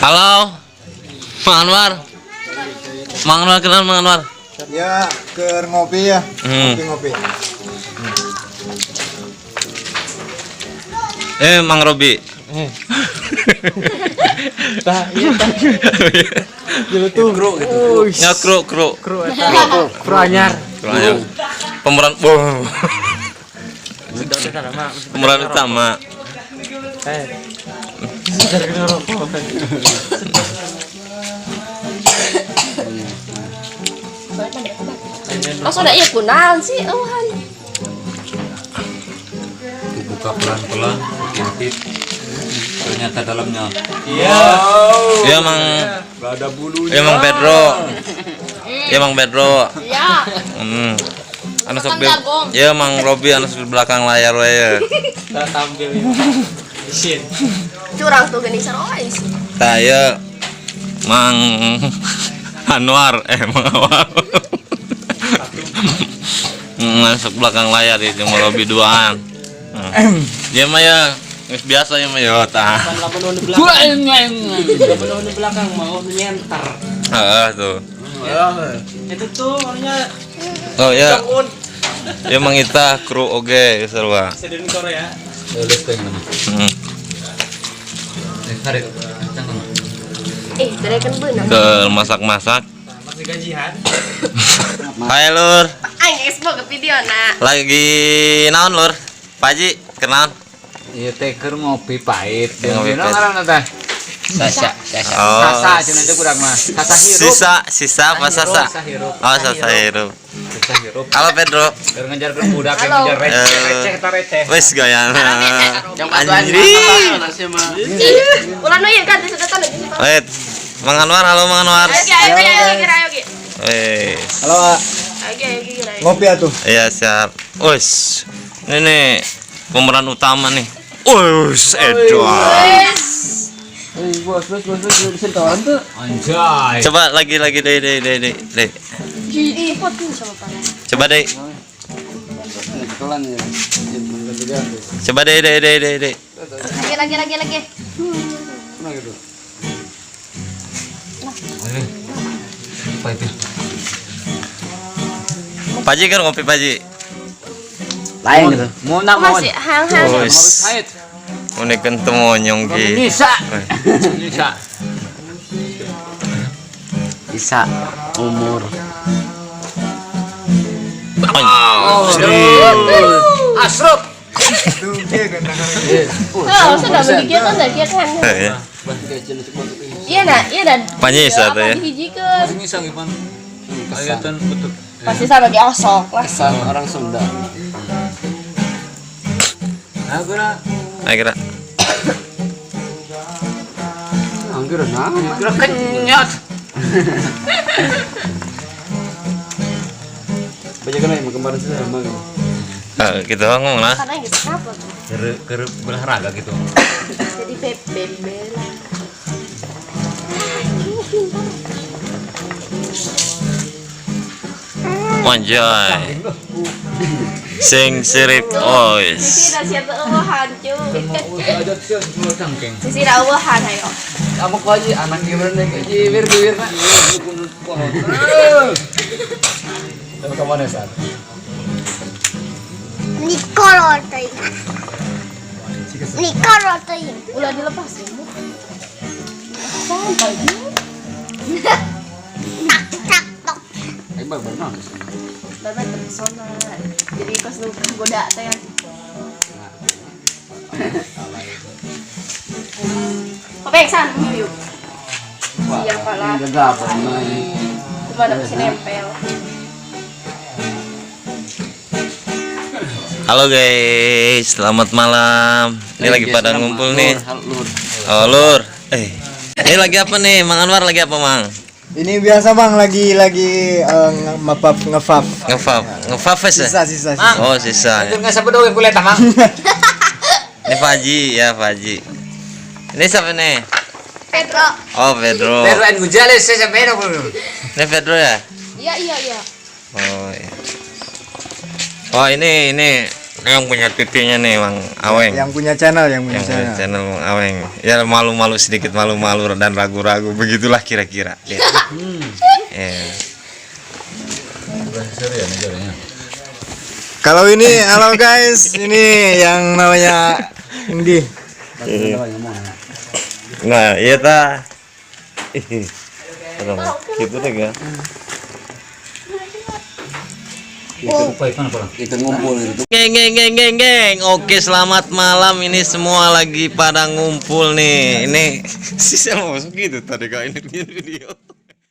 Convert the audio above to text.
Halo, Mang Anwar. Mang Anwar kenal Mang Anwar? Ya, ke ngopi ya. Ngopi. Mang Robi. Ya kru Anyar. Pemeran pemeran utama. Mas udah iya kunaon sih euhan. Dibuka pelan-pelan, intip. Ternyata dalamnya. Ya Mang. Gak ada bulunya. Ya Mang Pedro. Ya Mang Pedro. Iya. Anu sok ya Mang Robi anu di belakang layar we ya. Tampil isin. Curang tuh geuning saroy sih. Tah ya Mang Anwar Mang Anwar. Masuk belakang layar itu Mang Robi duaan. Dia mah ya geus biasa ya mah ya tah. Lamun di belakang. Lamun di belakang mau nyentar. Heeh tuh. Itu tuh orangnya Oh ya. Ya Mang Ita kru oge sarua. sedin Korea. Lulus tuh yang nama. Tarik. Berekeun beunang. Ke masak-masak. Masih gajian. Hai Lur. Aing geus boga videona. Lagi naon Lur? Paji, kenaon? Iya teh keur ngopi pahit. Ngopi pahit. Ngaranna teh? Sasa. Oh. Sasa cenah teh kurang mah. Sasa hirup. Sisa apa sasa? Sasa hirup. Oh, sasa hirup. Sasa hirup. Halo Pedro. Keur ngejar ke budak ngejar receh ta receh. Wes gayana. Anjir. Ulah nu ieu kan sedotan lagi. Wait. Mang Anwar, halo Mang Anwar. Ayo. Wes. Halo, ngopi atuh. Iya, siap. Wes. Ini nih pemeran utama nih. Wes, Edward. Bos, bisa tawaran tuh. Anjay. Coba lagi deh. Jadi potin sama panas. Coba deh. Kelan ya. Coba deh. Lagi. Mana gitu? Apa itu? Paji kan ngopi Paji. Lain gitu. Mau nak mau. Masih hang-hang. Wes. Pahit. Unik temonyong ki. Nisa. Bisa umur. Asrop. Tuh, dia kan. Oh, sudah begitu kan dah kieu kan. Iya. Iya dah. Panyis atuh ya. Hijikeun. Nisa gimana? Kelihatan betul. Pasti sama diosok lah. Kesan orang Sunda. Nah, gua Ayo Anggur nah. kira kenyot. Banyak kan yang kemarin sih sama. gitu ngomong lah. Karena gitu kenapa tuh? Ker berolahraga gitu. Jadi PPB lah. Manjay. Sing sirip ois. Sisi sia teu eueuhan cuy. Ajak sih semua cangkeng. Sisi da eueuhan hayo. Kamu kok aja anak gimana nih kayak jibir nak. Tahu kemana San? Nikolotay. Ulah dilepas ya. Sampai Ayo benar. Bapak terpesona. Jadi pas lu goda teh. Pepeksan yuk. Siap pala. Jaga apa namanya? Cuma ada mesin nempel. Halo guys, selamat malam. Ini lagi pada ngumpul nih. Lur. Oh Lur. Ini lagi apa nih? Mang Anwar lagi apa Mang? Ini biasa Bang lagi ngefaf. Ngefaf ya? Sisa. Oh sisa. Itu nggak sampai doang kuliah tamang. Ini Faji ya Faji. Ini siapa nih? Pedro. Oh Pedro. Pero en Gonzales saya sampai dong. Ini Pedro ya? Iya. Oh iya. Oh ini Yang punya titiknya nih Bang Aweng. Yang punya channel, yang punya Yang punya channel. channel Bang Aweng. Ya malu-malu sedikit malu-malu dan ragu-ragu begitulah kira-kira. Ya. Kalau ini, halo guys, ini yang namanya Indi. Nah, iya ta. Gitu deh kan. Itu ngumpul itu. Geng. Oke, selamat malam. Ini semua lagi pada ngumpul nih. Ini sisa mau masuk gitu tadi kak ini video.